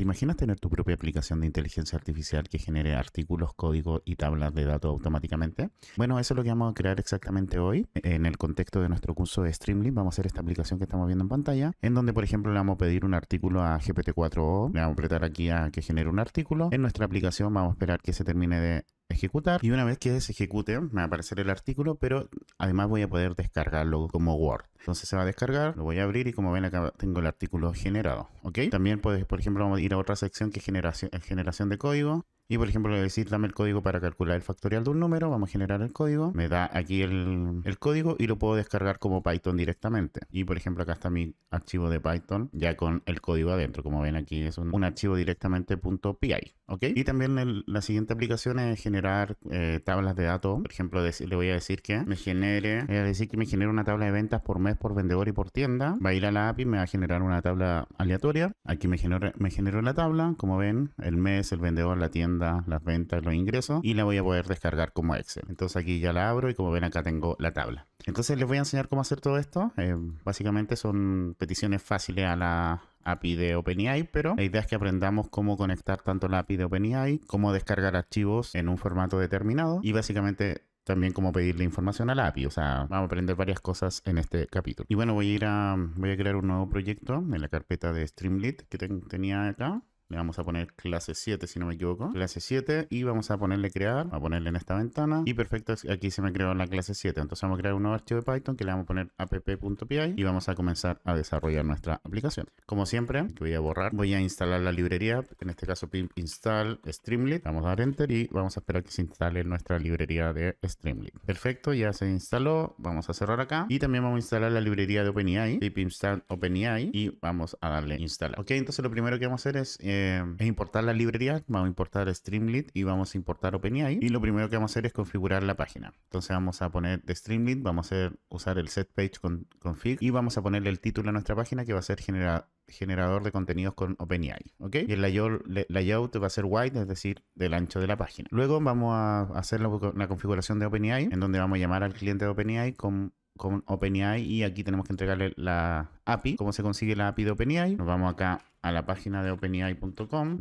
¿Te imaginas tener tu propia aplicación de inteligencia artificial que genere artículos, código y tablas de datos automáticamente? Bueno, eso es lo que vamos a crear exactamente hoy. En el contexto de nuestro curso de Streamlit vamos a hacer esta aplicación que estamos viendo en pantalla, en donde por ejemplo le vamos a pedir un artículo a GPT-4o, le vamos a apretar aquí a que genere un artículo. En nuestra aplicación vamos a esperar que se termine de ejecutar y una vez que se ejecute me va a aparecer el artículo, pero además voy a poder descargarlo como Word. Entonces se va a descargar, lo voy a abrir y como ven acá tengo el artículo generado, ¿ok? También puedes, por ejemplo, vamos a ir a otra sección que es generación de código. Y por ejemplo, le voy a decir, dame el código para calcular el factorial de un número. Vamos a generar el código. Me da aquí el código y lo puedo descargar como Python directamente. Y por ejemplo, acá está mi archivo de Python ya con el código adentro. Como ven aquí es un archivo directamente .py. ¿Ok? Y también la siguiente aplicación es generar tablas de datos. Por ejemplo, le voy a decir que me genere, una tabla de ventas por mes, por vendedor y por tienda. Va a ir a la API, me va a generar una tabla aleatoria. Aquí me generó la tabla. Como ven, el mes, el vendedor, la tienda, las ventas, los ingresos, y la voy a poder descargar como Excel. Entonces aquí ya la abro y como ven acá tengo la tabla. Entonces les voy a enseñar cómo hacer todo esto. Básicamente son peticiones fáciles a la API de OpenAI, pero la idea es que aprendamos cómo conectar tanto la API de OpenAI, cómo descargar archivos en un formato determinado y básicamente también cómo pedirle información a la API. O sea, vamos a aprender varias cosas en este capítulo. Y bueno, voy a crear un nuevo proyecto en la carpeta de Streamlit que tenía acá. Le vamos a poner clase 7 si no me equivoco. Clase 7 y vamos a ponerle crear. A ponerle en esta ventana. Y perfecto, aquí se me creó la clase 7. Entonces vamos a crear un nuevo archivo de Python que le vamos a poner app.py y vamos a comenzar a desarrollar nuestra aplicación. Como siempre, que voy a borrar, voy a instalar la librería. En este caso pip install Streamlit. Vamos a dar enter y vamos a esperar que se instale nuestra librería de Streamlit. Perfecto, ya se instaló. Vamos a cerrar acá. Y también vamos a instalar la librería de OpenAI. Pip install OpenAI y vamos a darle instalar. Ok, entonces lo primero que vamos a hacer es importar la librería. Vamos a importar Streamlit y vamos a importar OpenAI. Y lo primero que vamos a hacer es configurar la página. Entonces vamos a poner de Streamlit, vamos a usar el set page config y vamos a ponerle el título a nuestra página que va a ser generador de contenidos con OpenAI, ¿ok? Y el layout va a ser white, es decir, del ancho de la página. Luego vamos a hacer la configuración de OpenAI, en donde vamos a llamar al cliente de OpenAI con OpenAI y aquí tenemos que entregarle la API. ¿Cómo se consigue la API de OpenAI? Nos vamos acá a la página de openai.com,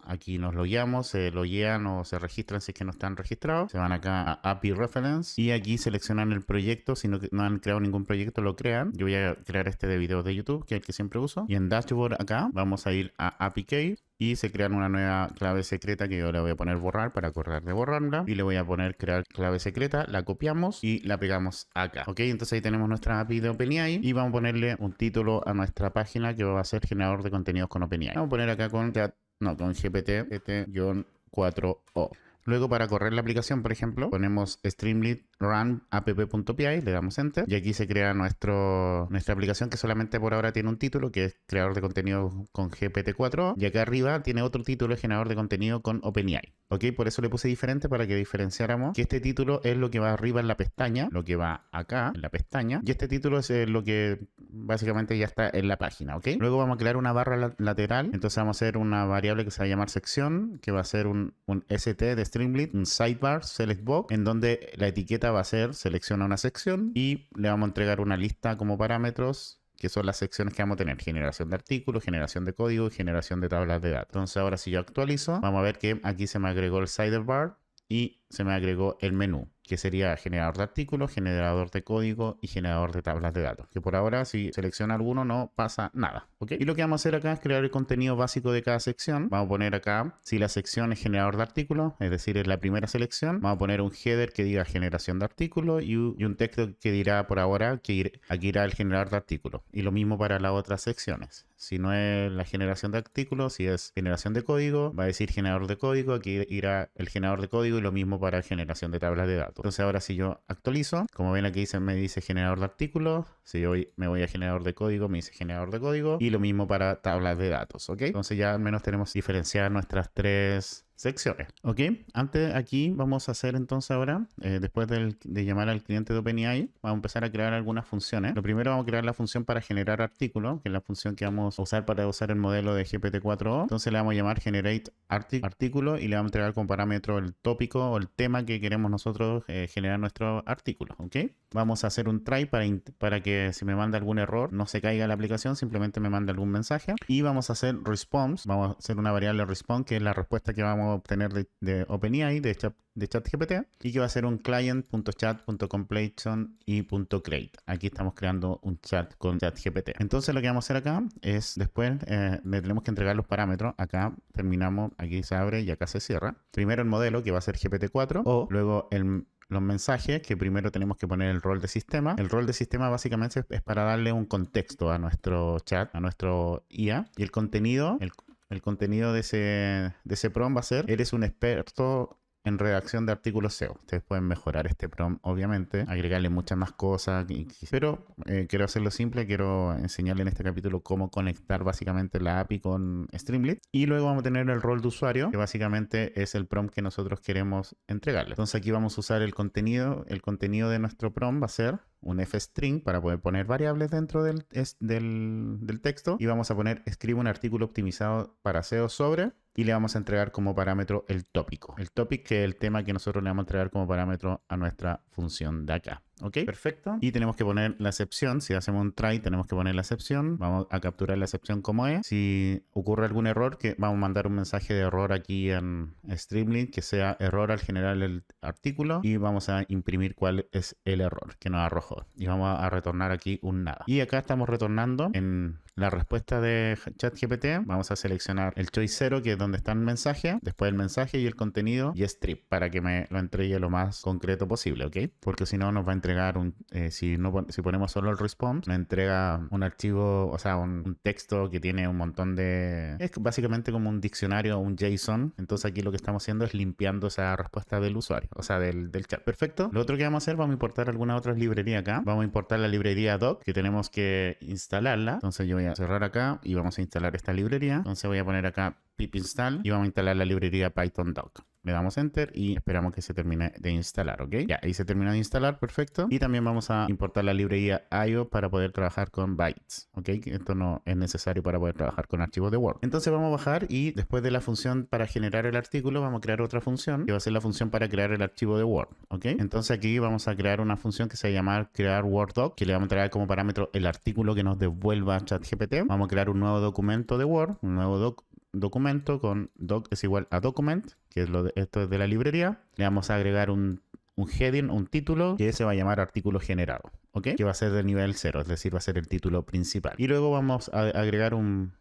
aquí nos logueamos, se loguean o se registran si es que no están registrados, se van acá a API Reference y aquí seleccionan el proyecto. Si no han creado ningún proyecto lo crean. Yo voy a crear este de videos de YouTube, que es el que siempre uso, y en Dashboard acá vamos a ir a API Key y se crean una nueva clave secreta que yo le voy a poner borrar para acordar de borrarla y le voy a poner crear clave secreta, la copiamos y la pegamos acá, ok. Entonces ahí tenemos nuestra API de OpenAI y vamos a ponerle un título a nuestra página que va a ser generador de contenidos con OpenAI. Vamos a poner acá con GPT-4o. Luego para correr la aplicación, por ejemplo, ponemos Streamlit run app.py, le damos enter y aquí se crea nuestra aplicación que solamente por ahora tiene un título que es creador de contenido con GPT-4 y acá arriba tiene otro título, generador de contenido con OpenAI. Ok, por eso le puse diferente para que diferenciáramos que este título es lo que va arriba en la pestaña, lo que va acá en la pestaña y este título es lo que básicamente ya está en la página, ok. Luego vamos a crear una barra lateral, entonces vamos a hacer una variable que se va a llamar sección, que va a ser un st de Streamlit, un sidebar select box, en donde la etiqueta va a ser selecciona una sección y le vamos a entregar una lista como parámetros que son las secciones que vamos a tener: generación de artículos, generación de código y generación de tablas de datos. Entonces ahora si yo actualizo, vamos a ver que aquí se me agregó el sidebar y se me agregó el menú, que sería generador de artículos, generador de código y generador de tablas de datos, que por ahora si selecciona alguno no pasa nada, ¿ok? Y lo que vamos a hacer acá es crear el contenido básico de cada sección. Vamos a poner acá, si la sección es generador de artículos, es decir, es la primera selección, vamos a poner un header que diga generación de artículos y un texto que dirá por ahora que aquí irá el generador de artículos. Y lo mismo para las otras secciones. Si no es la generación de artículos, si es generación de código, va a decir generador de código, aquí irá el generador de código y lo mismo para generación de tablas de datos. Entonces ahora si yo actualizo, como ven aquí me dice generador de artículos, si yo me voy a generador de código, me dice generador de código y lo mismo para tablas de datos, ¿ok? Entonces ya al menos tenemos diferenciar nuestras tres secciones. Ok, antes aquí vamos a hacer entonces ahora, después de llamar al cliente de OpenAI, vamos a empezar a crear algunas funciones. Lo primero vamos a crear la función para generar artículos, que es la función que vamos a usar para usar el modelo de GPT-4o. Entonces le vamos a llamar generate artículo y le vamos a entregar como parámetro el tópico o el tema que queremos nosotros generar nuestro artículo. Ok, vamos a hacer un try para que si me manda algún error no se caiga la aplicación, simplemente me manda algún mensaje. Y vamos a hacer response, vamos a hacer una variable response que es la respuesta que vamos a obtener de OpenAI, de ChatGPT, y que va a ser un client.chat.completion y .create. Aquí estamos creando un chat con ChatGPT. Entonces lo que vamos a hacer acá es después le tenemos que entregar los parámetros. Acá terminamos, aquí se abre y acá se cierra. Primero el modelo que va a ser GPT-4 o luego los mensajes, que primero tenemos que poner el rol de sistema. El rol de sistema básicamente es para darle un contexto a nuestro chat, a nuestro IA. Y el contenido, el contenido de ese prompt va a ser: eres un experto en redacción de artículos SEO. Ustedes pueden mejorar este prompt, obviamente, agregarle muchas más cosas, pero quiero hacerlo simple. Quiero enseñarle en este capítulo cómo conectar básicamente la API con Streamlit. Y luego vamos a tener el rol de usuario, que básicamente es el prompt que nosotros queremos entregarle. Entonces aquí vamos a usar el contenido. El contenido de nuestro prompt va a ser un f-string para poder poner variables dentro del texto, y vamos a poner: escribe un artículo optimizado para SEO sobre, y le vamos a entregar como parámetro el tópico. El topic, que es el tema que nosotros le vamos a entregar como parámetro a nuestra función de acá. Ok, perfecto. Y tenemos que poner la excepción. Si hacemos un try, tenemos que poner la excepción. Vamos a capturar la excepción como es. Si ocurre algún error, que vamos a mandar un mensaje de error aquí en Streamlit, que sea error al generar el artículo, y vamos a imprimir cuál es el error que nos arrojó. Y vamos a retornar aquí un nada. Y acá estamos retornando en la respuesta de ChatGPT. Vamos a seleccionar el choice 0, que es donde está el mensaje, después el mensaje y el contenido y strip, para que me lo entregue lo más concreto posible, ¿ok? Porque si no nos va a entregar si ponemos solo el response, nos entrega un archivo, o sea, un texto que tiene un montón es básicamente como un diccionario o un JSON. Entonces aquí lo que estamos haciendo es limpiando esa respuesta del usuario, o sea, del chat. Perfecto. Lo otro que vamos a hacer, vamos a importar alguna otra librería acá. Vamos a importar la librería doc, que tenemos que instalarla. Entonces yo voy a cerrar acá y vamos a instalar esta librería. Entonces voy a poner acá pip install y vamos a instalar la librería Python doc. Le damos enter y esperamos que se termine de instalar, ¿ok? Ya, ahí se terminó de instalar, perfecto. Y también vamos a importar la librería IO para poder trabajar con bytes, ¿ok? Esto no es necesario para poder trabajar con archivos de Word. Entonces vamos a bajar y después de la función para generar el artículo, vamos a crear otra función que va a ser la función para crear el archivo de Word, ¿ok? Entonces aquí vamos a crear una función que se va a llamar crear Word doc, que le vamos a traer como parámetro el artículo que nos devuelva ChatGPT. Vamos a crear un nuevo documento de Word, un nuevo documento con doc es igual a document, que es esto es de la librería. Le vamos a agregar un heading, un título, que se va a llamar artículo generado, ¿ok? Que va a ser de nivel 0, es decir, va a ser el título principal. Y luego vamos a agregar un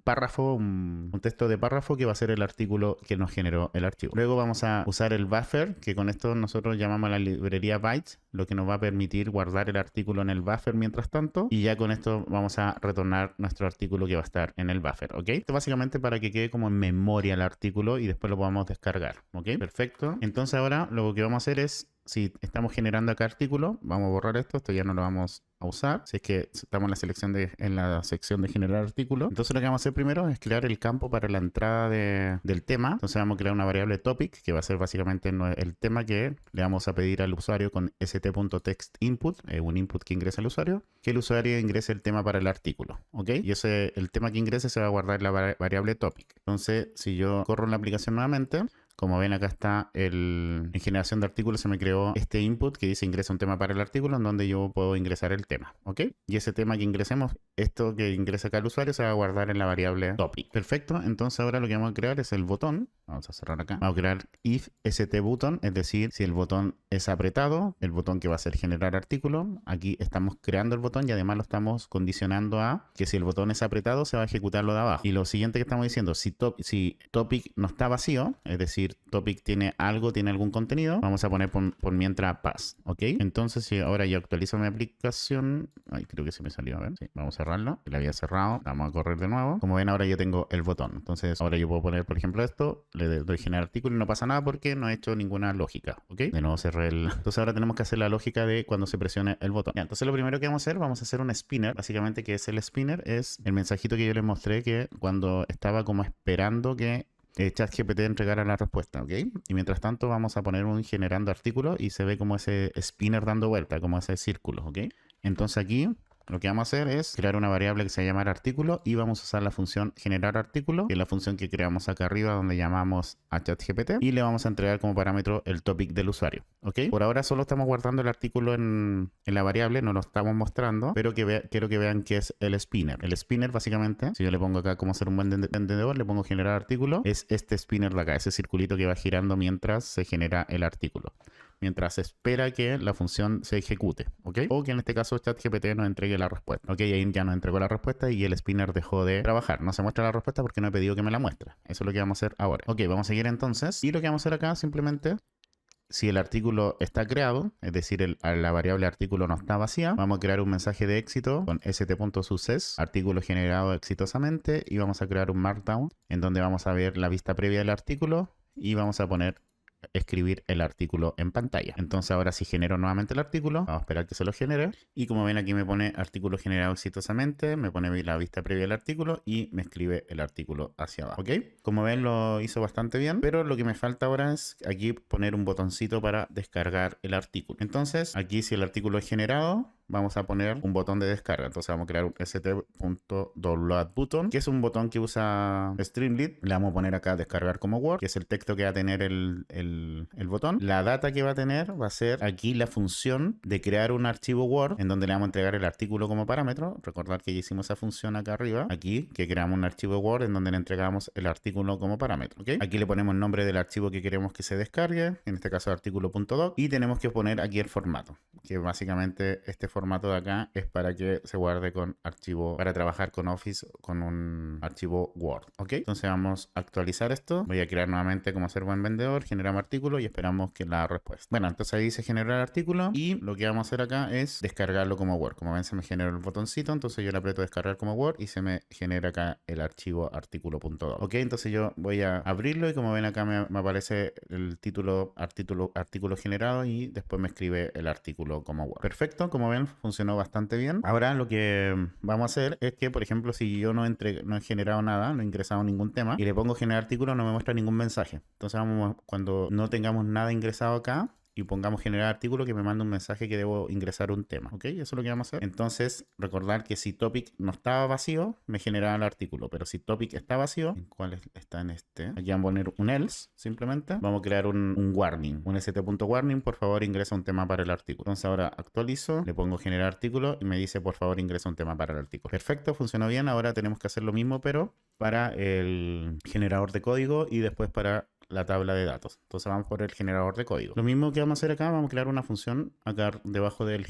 párrafo, un texto de párrafo, que va a ser el artículo que nos generó el archivo. Luego vamos a usar el buffer, que con esto nosotros llamamos a la librería bytes, lo que nos va a permitir guardar el artículo en el buffer mientras tanto, y ya con esto vamos a retornar nuestro artículo que va a estar en el buffer, ¿ok? Esto básicamente para que quede como en memoria el artículo y después lo podamos descargar, ¿ok? Perfecto. Entonces ahora lo que vamos a hacer es, si estamos generando acá artículo, vamos a borrar esto ya no lo vamos a usar. Si es que estamos en la sección de generar artículo. Entonces lo que vamos a hacer primero es crear el campo para la entrada del tema. Entonces vamos a crear una variable topic, que va a ser básicamente el tema que le vamos a pedir al usuario con st.textInput, un input que ingresa el usuario, que el usuario ingrese el tema para el artículo, ¿ok? Y el tema que ingrese se va a guardar en la variable topic. Entonces si yo corro en la aplicación nuevamente, como ven, acá está en generación de artículos se me creó este input que dice ingresa un tema para el artículo, en donde yo puedo ingresar el tema, ¿ok? Y ese tema que ingresemos, esto que ingresa acá el usuario, se va a guardar en la variable topic. Perfecto. Entonces ahora lo que vamos a crear es el botón. Vamos a cerrar acá. Vamos a crear if st-button, es decir, si el botón es apretado, el botón que va a ser generar artículo. Aquí estamos creando el botón y además lo estamos condicionando a que si el botón es apretado, se va a ejecutar lo de abajo. Y lo siguiente que estamos diciendo, si topic no está vacío, es decir, topic tiene algún contenido, vamos a poner por mientras pass, ¿ok? Entonces, si ahora yo actualizo mi aplicación, ay, creo que se me salió, a ver, sí, vamos a cerrarlo, la había cerrado, vamos a correr de nuevo. Como ven, ahora yo tengo el botón, entonces ahora yo puedo poner, por ejemplo, esto, le doy generar artículo y no pasa nada porque no he hecho ninguna lógica, ¿ok? De nuevo cerré Entonces ahora tenemos que hacer la lógica de cuando se presione el botón. Ya, entonces lo primero que vamos a hacer un spinner, básicamente, que es el spinner, es el mensajito que yo les mostré, que cuando estaba como esperando que ChatGPT entregara la respuesta, ¿ok? Y mientras tanto vamos a poner un generando artículo y se ve como ese spinner dando vuelta, como ese círculo, ¿ok? Entonces aquí lo que vamos a hacer es crear una variable que se llama artículo y vamos a usar la función generar artículo, que es la función que creamos acá arriba donde llamamos a ChatGPT y le vamos a entregar como parámetro el topic del usuario, ¿ok? Por ahora solo estamos guardando el artículo en la variable, no lo estamos mostrando, pero quiero que vean que es el spinner. El spinner básicamente, si yo le pongo acá como ser un buen vendedor, le pongo generar artículo, es este spinner de acá, ese circulito que va girando mientras se genera el artículo, mientras espera que la función se ejecute, ¿ok? O que en este caso ChatGPT nos entregue la respuesta, ¿ok? Ahí ya nos entregó la respuesta y el spinner dejó de trabajar. No se muestra la respuesta porque no he pedido que me la muestre. Eso es lo que vamos a hacer ahora. Ok, vamos a seguir entonces. Y lo que vamos a hacer acá simplemente, si el artículo está creado, es decir, la variable artículo no está vacía, vamos a crear un mensaje de éxito con st.success, artículo generado exitosamente, y vamos a crear un markdown en donde vamos a ver la vista previa del artículo y vamos a poner escribir el artículo en pantalla. Entonces ahora si genero nuevamente el artículo, vamos a esperar que se lo genere y como ven aquí me pone artículo generado exitosamente, me pone la vista previa del artículo y me escribe el artículo hacia abajo, ¿ok? Como ven lo hizo bastante bien, pero lo que me falta ahora es aquí poner un botoncito para descargar el artículo. Entonces aquí si el artículo es generado, vamos a poner un botón de descarga. Entonces vamos a crear un st.download button, que es un botón que usa Streamlit. Le vamos a poner acá descargar como Word, que es el texto que va a tener el botón. La data que va a tener va a ser aquí la función de crear un archivo Word en donde le vamos a entregar el artículo como parámetro. Recordar que ya hicimos esa función acá arriba, aquí, que creamos un archivo Word en donde le entregamos el artículo como parámetro, ¿ok? Aquí le ponemos el nombre del archivo que queremos que se descargue, en este caso artículo.doc, y tenemos que poner aquí el formato, que básicamente este formato de acá es para que se guarde con archivo, para trabajar con Office con un archivo Word, ¿ok? Entonces vamos a actualizar esto. Voy a crear nuevamente como ser buen vendedor, generamos artículo y esperamos que la respuesta. Bueno, entonces ahí se generó el artículo y lo que vamos a hacer acá es descargarlo como Word. Como ven se me generó el botoncito, entonces yo le aprieto descargar como Word y se me genera acá el archivo artículo.doc, ¿ok? Entonces yo voy a abrirlo y como ven acá me aparece el título artículo generado y después me escribe el artículo como Word. Perfecto, como ven funcionó bastante bien. Ahora lo que vamos a hacer es que, por ejemplo, si yo no he generado nada, no he ingresado ningún tema y le pongo generar artículo, no me muestra ningún mensaje. Entonces cuando no tengamos nada ingresado acá y pongamos generar artículo, que me manda un mensaje que debo ingresar un tema, ¿ok? Eso es lo que vamos a hacer. Entonces, recordar que si topic no estaba vacío, me generaba el artículo, pero si topic está vacío, ¿en cuál está en este? Aquí vamos a poner un else, simplemente. Vamos a crear un warning, un st.warning, por favor ingresa un tema para el artículo. Entonces ahora actualizo, le pongo generar artículo y me dice, por favor ingresa un tema para el artículo. Perfecto, funcionó bien. Ahora tenemos que hacer lo mismo, pero para el generador de código y después para la tabla de datos. Entonces vamos por el generador de código. Lo mismo que vamos a hacer acá, vamos a crear una función acá debajo del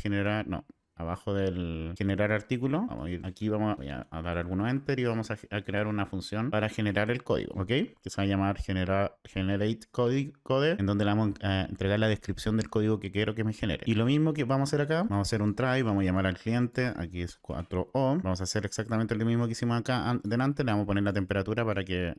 abajo del generar artículo. Vamos a ir aquí, voy a dar alguno enter y vamos a crear una función para generar el código, ¿ok? Que se va a llamar generate code, en donde le vamos a entregar la descripción del código que quiero que me genere. Y lo mismo que vamos a hacer acá, vamos a hacer un try, vamos a llamar al cliente, aquí es 4O, vamos a hacer exactamente lo mismo que hicimos acá delante, le vamos a poner la temperatura para que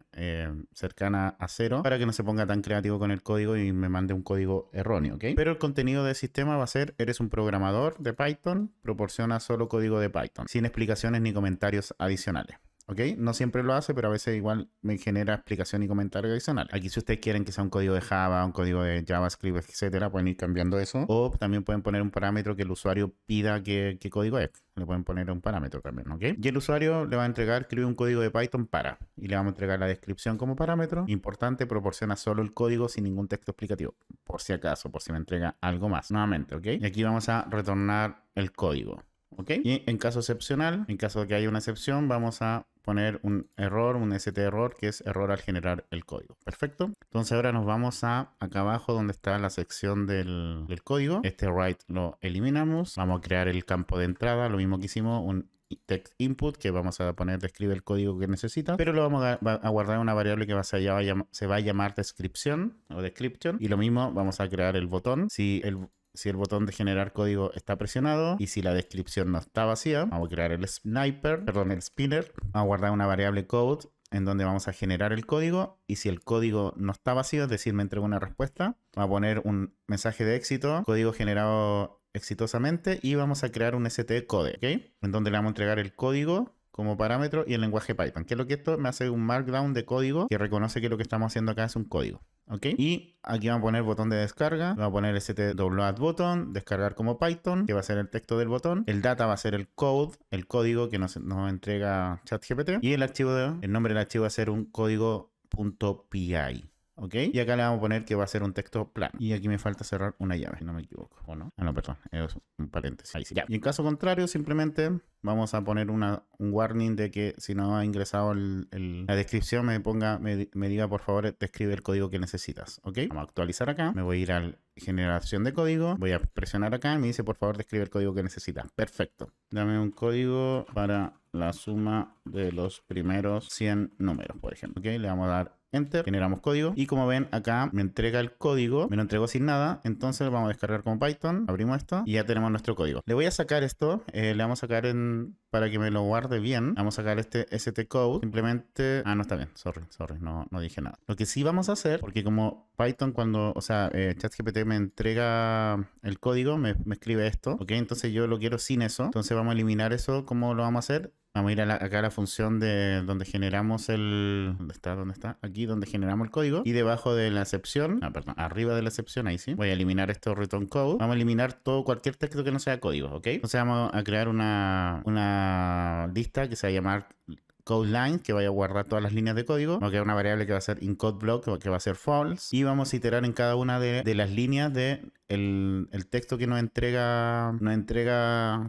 cercana a 0, para que no se ponga tan creativo con el código y me mande un código erróneo, ¿ok? Pero el contenido del sistema va a ser, eres un programador de Python, proporciona solo código de Python, sin explicaciones ni comentarios adicionales. ¿Ok? No siempre lo hace, pero a veces igual me genera explicación y comentario adicional. Aquí si ustedes quieren que sea un código de Java, un código de JavaScript, etcétera, pueden ir cambiando eso. O también pueden poner un parámetro que el usuario pida qué código es. Le pueden poner un parámetro también, ¿ok? Y el usuario le va a entregar, escribe un código de Python para. Y le vamos a entregar la descripción como parámetro. Importante, proporciona solo el código sin ningún texto explicativo. Por si acaso, por si me entrega algo más. Nuevamente, ¿ok? Y aquí vamos a retornar el código. ¿Ok? Y en caso excepcional, en caso de que haya una excepción, vamos a poner un error, un st-error, que es error al generar el código. Perfecto. Entonces ahora nos vamos a acá abajo donde está la sección del código. Este write lo eliminamos. Vamos a crear el campo de entrada, lo mismo que hicimos, un text input, que vamos a poner describe el código que necesita, pero lo vamos a guardar en una variable que se va a llamar descripción o description. Y lo mismo, vamos a crear el botón. Si el botón de generar código está presionado y si la descripción no está vacía, vamos a crear el spinner. Vamos a guardar una variable code en donde vamos a generar el código y si el código no está vacío, es decir, me entrega una respuesta, vamos a poner un mensaje de éxito, código generado exitosamente y vamos a crear un stcode, ¿ok? En donde le vamos a entregar el código como parámetro y el lenguaje Python. Que es lo que esto me hace un markdown de código que reconoce que lo que estamos haciendo acá es un código. ¿Ok? Y aquí vamos a poner botón de descarga. Vamos a poner download button, descargar como Python, que va a ser el texto del botón. El data va a ser el código que nos entrega ChatGPT. Y el nombre del archivo va a ser un código.py. ¿Ok? Y acá le vamos a poner que va a ser un texto plano. Y aquí me falta cerrar una llave, si no me equivoco. ¿O no? Ah, no, perdón. Es un paréntesis. Ahí sí. Ya. Y en caso contrario, simplemente vamos a poner un warning de que si no ha ingresado la descripción, me diga por favor, describe el código que necesitas. ¿Ok? Vamos a actualizar acá. Me voy a ir a generación de código. Voy a presionar acá y me dice por favor, describe el código que necesitas. Perfecto. Dame un código para la suma de los primeros 100 números, por ejemplo. ¿Ok? Le vamos a dar Enter, generamos código y como ven acá me entrega el código, me lo entregó sin nada, entonces lo vamos a descargar como Python, abrimos esto y ya tenemos nuestro código. Le voy a sacar esto, le vamos a sacar para que me lo guarde bien, vamos a sacar este stcode, simplemente, no está bien, sorry, no dije nada. Lo que sí vamos a hacer, porque como Python ChatGPT me entrega el código, me escribe esto, ok, entonces yo lo quiero sin eso, entonces vamos a eliminar eso. ¿Cómo lo vamos a hacer? Vamos a ir acá a la función de donde generamos ¿Dónde está? Aquí donde generamos el código. Y debajo de la excepción, arriba de la excepción, ahí sí. Voy a eliminar esto return code. Vamos a eliminar cualquier texto que no sea código, ¿ok? Entonces vamos a crear una lista que se va a llamar code line, que vaya a guardar todas las líneas de código. Vamos a crear una variable que va a ser incodeblock, que va a ser false. Y vamos a iterar en cada una de las líneas el texto que nos entrega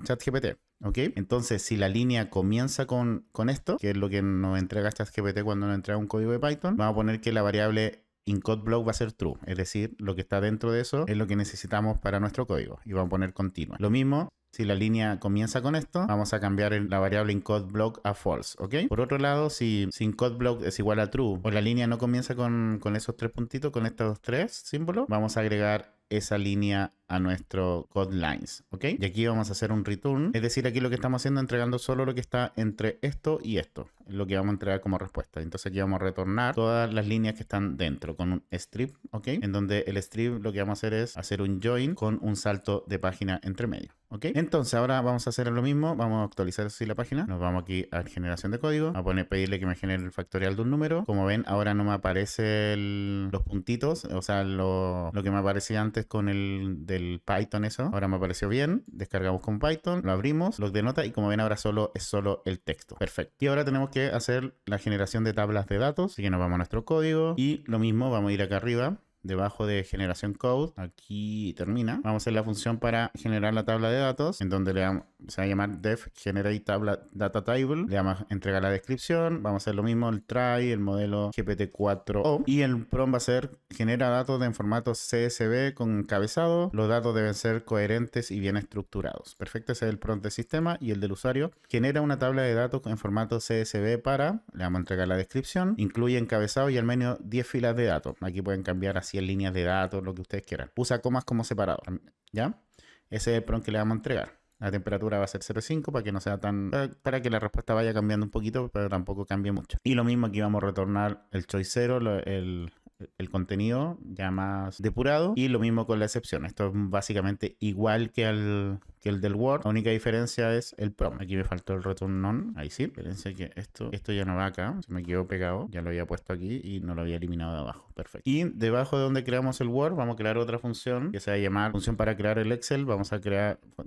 ChatGPT. ¿Ok? Entonces, si la línea comienza con esto, que es lo que nos entrega ChatGPT cuando nos entrega un código de Python, vamos a poner que la variable incodeblock va a ser true. Es decir, lo que está dentro de eso es lo que necesitamos para nuestro código. Y vamos a poner continua. Lo mismo, si la línea comienza con esto, vamos a cambiar la variable incodeblock a false. ¿Ok? Por otro lado, si incodeblock es igual a true o la línea no comienza con esos tres puntitos, con estos tres símbolos, vamos a agregar esa línea a nuestro code lines, ¿ok? Y aquí vamos a hacer un return, es decir, aquí lo que estamos haciendo es entregando solo lo que está entre esto y esto, es lo que vamos a entregar como respuesta. Entonces aquí vamos a retornar todas las líneas que están dentro con un strip, ¿ok? En donde el strip lo que vamos a hacer es hacer un join con un salto de página entre medio, ¿ok? Entonces ahora vamos a hacer lo mismo, vamos a actualizar así la página, nos vamos aquí a generación de código, vamos a pedirle que me genere el factorial de un número. Como ven, ahora no me aparecen los puntitos, o sea, lo que me aparecía antes con del Python, eso ahora me apareció bien. Descargamos con Python, lo abrimos, lo denota y como ven ahora es solo el texto. Perfecto. Y ahora tenemos que hacer la generación de tablas de datos, así que nos vamos a nuestro código y lo mismo, vamos a ir acá arriba debajo de generación code, aquí termina. Vamos a hacer la función para generar la tabla de datos, en donde se va a llamar def generate data table. Le vamos a entregar la descripción. Vamos a hacer lo mismo, el try, el modelo GPT-4o. Y el prompt va a ser genera datos en formato CSV con encabezado. Los datos deben ser coherentes y bien estructurados. Perfecto, ese es el prompt del sistema. Y el del usuario genera una tabla de datos en formato CSV le vamos a entregar la descripción. Incluye encabezado y al menos 10 filas de datos. Aquí pueden cambiar así en líneas de datos, lo que ustedes quieran. Usa comas como separador, ¿ya? Ese es el prompt que le vamos a entregar. La temperatura va a ser 0,5 para que no sea para que la respuesta vaya cambiando un poquito, pero tampoco cambie mucho. Y lo mismo aquí vamos a retornar el choice 0, el contenido ya más depurado, y lo mismo con la excepción. Esto es básicamente igual que el del Word. La única diferencia es el prompt. Aquí me faltó el return none. Ahí sí. Espérense que esto ya no va acá. Se me quedó pegado. Ya lo había puesto aquí y no lo había eliminado de abajo. Perfecto. Y debajo de donde creamos el Word, vamos a crear otra función que se va a llamar función para crear el Excel.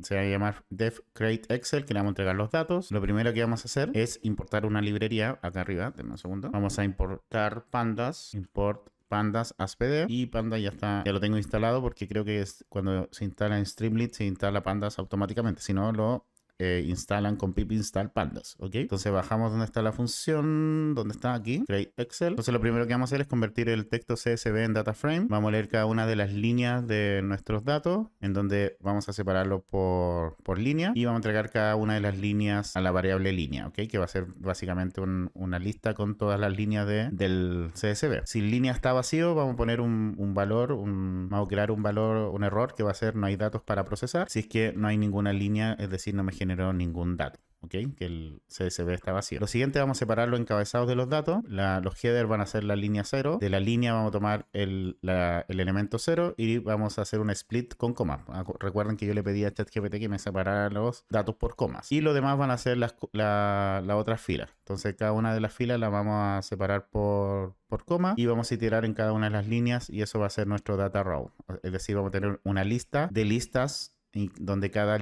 Se va a llamar def create Excel, que le vamos a entregar los datos. Lo primero que vamos a hacer es importar una librería acá arriba. Denme un segundo. Vamos a importar pandas. Import pandas as PDF, y Panda ya lo tengo instalado porque creo que cuando se instala en Streamlit se instala pandas automáticamente, si no lo instalan con pip install pandas, ¿ok? Entonces bajamos donde está la función, donde está aquí, create Excel. Entonces lo primero que vamos a hacer es convertir el texto CSV en data frame. Vamos a leer cada una de las líneas de nuestros datos, en donde vamos a separarlo por línea, y vamos a entregar cada una de las líneas a la variable línea, ¿ok? Que va a ser básicamente una lista con todas las líneas del CSV. Si línea está vacío, vamos a poner un valor, vamos a crear un error que va a ser no hay datos para procesar. Si es que no hay ninguna línea, es decir, no me generó ningún dato. ¿ok? Que el CSV está vacío. Lo siguiente, vamos a separar los encabezados de los datos. Los headers van a ser la línea 0. De la línea vamos a tomar el elemento 0 y vamos a hacer un split con comas. Recuerden que yo le pedí a ChatGPT que me separara los datos por comas. Y lo demás van a ser las otras filas. Entonces cada una de las filas la vamos a separar por coma y vamos a iterar en cada una de las líneas y eso va a ser nuestro data row. Es decir, vamos a tener una lista de listas donde cada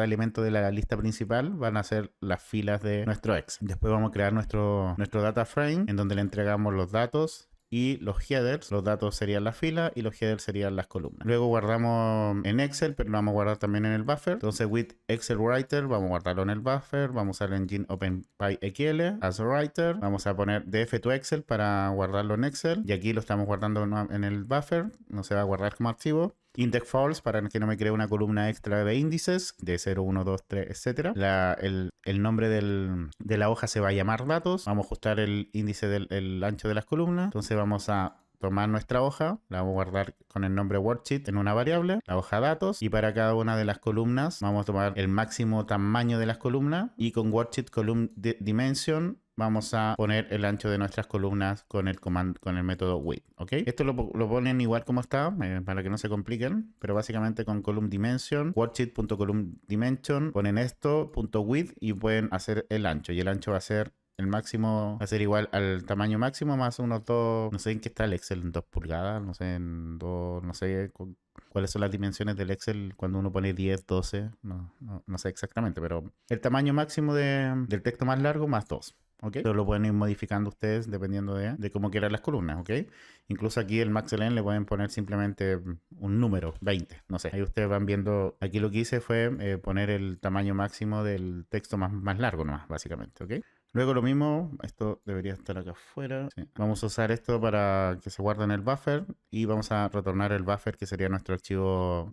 elemento de la lista principal van a ser las filas de nuestro Excel. Después vamos a crear nuestro data frame en donde le entregamos los datos y los headers. Los datos serían las filas y los headers serían las columnas. Luego guardamos en Excel, pero lo vamos a guardar también en el buffer. Entonces with Excel Writer vamos a guardarlo en el buffer. Vamos a usar el engine OpenPyEQL as a writer. Vamos a poner df to Excel para guardarlo en Excel. Y aquí lo estamos guardando en el buffer. No se va a guardar como archivo. Index false para que no me cree una columna extra de índices de 0, 1, 2, 3, etc. El nombre de la hoja se va a llamar datos. Vamos a ajustar el índice del ancho de las columnas. Entonces vamos a tomar nuestra hoja, la vamos a guardar con el nombre worksheet en una variable, la hoja datos, y para cada una de las columnas vamos a tomar el máximo tamaño de las columnas y con worksheet column dimension vamos a poner el ancho de nuestras columnas con el método width, ¿ok? Esto lo ponen igual como está, para que no se compliquen, pero básicamente con column dimension, worksheet.column dimension, ponen esto, .width y pueden hacer el ancho, y el ancho va a ser el máximo, va a ser igual al tamaño máximo más unos 2, no sé en qué está el Excel, en 2 pulgadas, no sé, en 2, no sé cuáles son las dimensiones del Excel cuando uno pone 10, 12, no sé exactamente, pero el tamaño máximo del texto más largo más 2. ¿Ok? Pero lo pueden ir modificando ustedes dependiendo de cómo quieran las columnas, ¿ok? Incluso aquí el maxLN le pueden poner simplemente un número, 20, no sé. Ahí ustedes van viendo, aquí lo que hice fue poner el tamaño máximo del texto más largo nomás, básicamente, ¿ok? Luego lo mismo, esto debería estar acá afuera. Sí. Vamos a usar esto para que se guarde en el buffer y vamos a retornar el buffer que sería nuestro archivo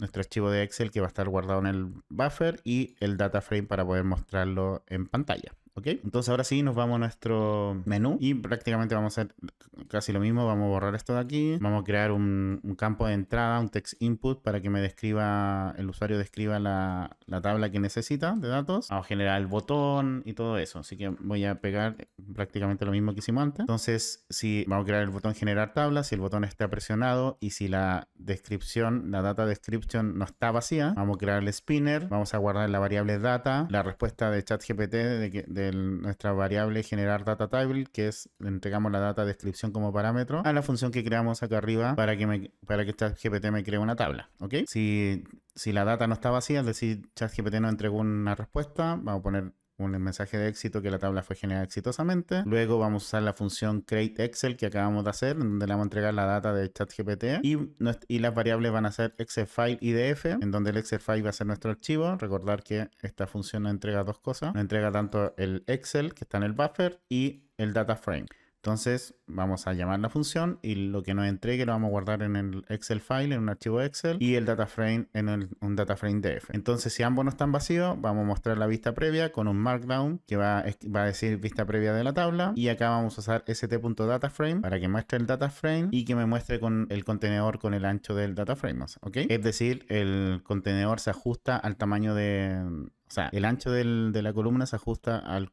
de Excel que va a estar guardado en el buffer y el data frame para poder mostrarlo en pantalla. ¿Ok? Entonces ahora sí nos vamos a nuestro menú y prácticamente vamos a hacer casi lo mismo. Vamos a borrar esto de aquí. Vamos a crear un campo de entrada, un text input para que el usuario describa la tabla que necesita de datos. Vamos a generar el botón y todo eso. Así que voy a pegar prácticamente lo mismo que hicimos antes. Entonces vamos a crear el botón generar tabla. Si el botón está presionado y si la data description no está vacía, vamos a crear el spinner. Vamos a guardar la variable data, la respuesta de ChatGPT de nuestra variable generar data table, que le entregamos la data descripción como parámetro a la función que creamos acá arriba para que ChatGPT me cree una tabla, ¿ok? Si la data no está vacía, es decir, ChatGPT no entregó una respuesta, vamos a poner un mensaje de éxito que la tabla fue generada exitosamente. Luego vamos a usar la función create Excel que acabamos de hacer, donde le vamos a entregar la data de ChatGPT y las variables van a ser Excel file IDF, en donde el Excel file va a ser nuestro archivo. Recordar que esta función nos entrega dos cosas. Nos entrega tanto el Excel que está en el buffer y el data frame. Entonces vamos a llamar la función y lo que nos entregue lo vamos a guardar en el Excel file, en un archivo Excel, y el data frame en un data frame df. Entonces si ambos no están vacíos, vamos a mostrar la vista previa con un markdown que va a decir vista previa de la tabla, y acá vamos a usar st.dataframe para que muestre el data frame y que me muestre con el contenedor con el ancho del data frame, ¿ok? Es decir, el contenedor se ajusta al tamaño o sea, el ancho de la columna se ajusta al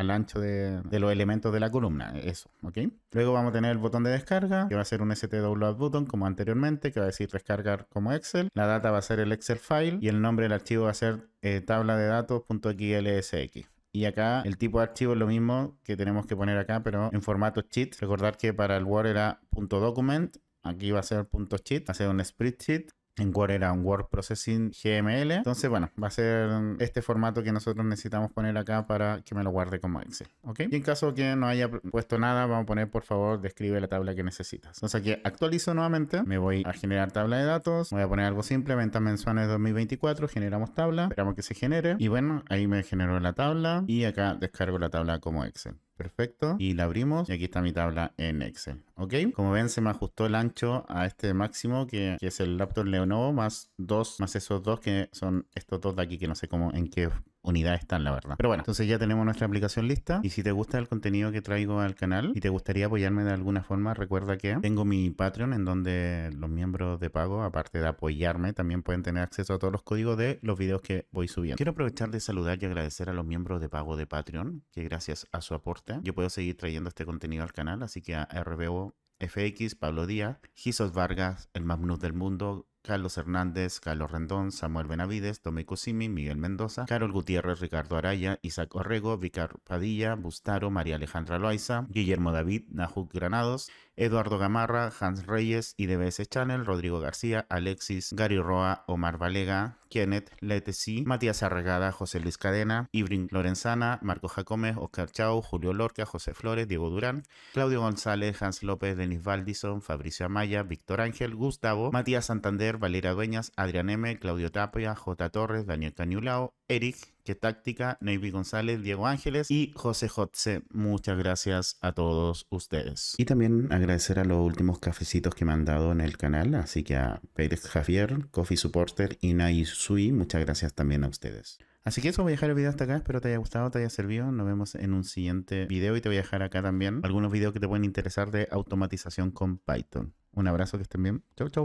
ancho de los elementos de la columna, eso, ¿ok? Luego vamos a tener el botón de descarga, que va a ser un stdownload button como anteriormente, que va a decir descargar como Excel. La data va a ser el Excel file y el nombre del archivo va a ser tabla de datos.xlsx. Y acá el tipo de archivo es lo mismo que tenemos que poner acá, pero en formato sheet. Recordar que para el Word era .document, aquí va a ser .sheet, va a ser un spreadsheet. En Word era un Word Processing GML. Entonces, bueno, va a ser este formato que nosotros necesitamos poner acá para que me lo guarde como Excel, ¿ok? Y en caso que no haya puesto nada, vamos a poner, por favor, describe la tabla que necesitas. Entonces aquí actualizo nuevamente. Me voy a generar tabla de datos. Voy a poner algo simple, ventas mensuales 2024. Generamos tabla. Esperamos que se genere. Y bueno, ahí me generó la tabla. Y acá descargo la tabla como Excel. Perfecto. Y la abrimos y aquí está mi tabla en Excel. ¿Ok? Como ven, se me ajustó el ancho a este máximo que es el laptop Lenovo más esos dos que son estos dos de aquí que no sé en qué unidades están, la verdad. Pero bueno, entonces ya tenemos nuestra aplicación lista. Y si te gusta el contenido que traigo al canal y te gustaría apoyarme de alguna forma, recuerda que tengo mi Patreon, en donde los miembros de pago, aparte de apoyarme, también pueden tener acceso a todos los códigos de los videos que voy subiendo. Quiero aprovechar de saludar y agradecer a los miembros de pago de Patreon, que gracias a su aporte yo puedo seguir trayendo este contenido al canal. Así que a RBO FX, Pablo Díaz, Gisos Vargas, el Magnus del Mundo, Carlos Hernández, Carlos Rendón, Samuel Benavides, Tommy Simi, Miguel Mendoza, Carol Gutiérrez, Ricardo Araya, Isaac Orrego, Vicar Padilla, Bustaro, María Alejandra Loaiza, Guillermo David, Najuk Granados, Eduardo Gamarra, Hans Reyes, IDBS Channel, Rodrigo García, Alexis, Gary Roa, Omar Valega, Kenneth Letesi, Matías Arregada, José Luis Cadena, Ibrin Lorenzana, Marco Jacome, Oscar Chau, Julio Lorca, José Flores, Diego Durán, Claudio González, Hans López, Denis Valdison, Fabricio Amaya, Víctor Ángel, Gustavo, Matías Santander, Valeria Dueñas, Adrián M, Claudio Tapia, J. Torres, Daniel Cañulao, Eric, Que Táctica, Navy González, Diego Ángeles y José Jotze. Muchas gracias a todos ustedes. Y también agradecer a los últimos cafecitos que me han dado en el canal, así que a Pérez Javier, Coffee Supporter y Nai Sui, muchas gracias también a ustedes. Así que eso, voy a dejar el video hasta acá, espero te haya gustado, te haya servido. Nos vemos en un siguiente video y te voy a dejar acá también algunos videos que te pueden interesar de automatización con Python. Un abrazo, que estén bien. Chau, chau.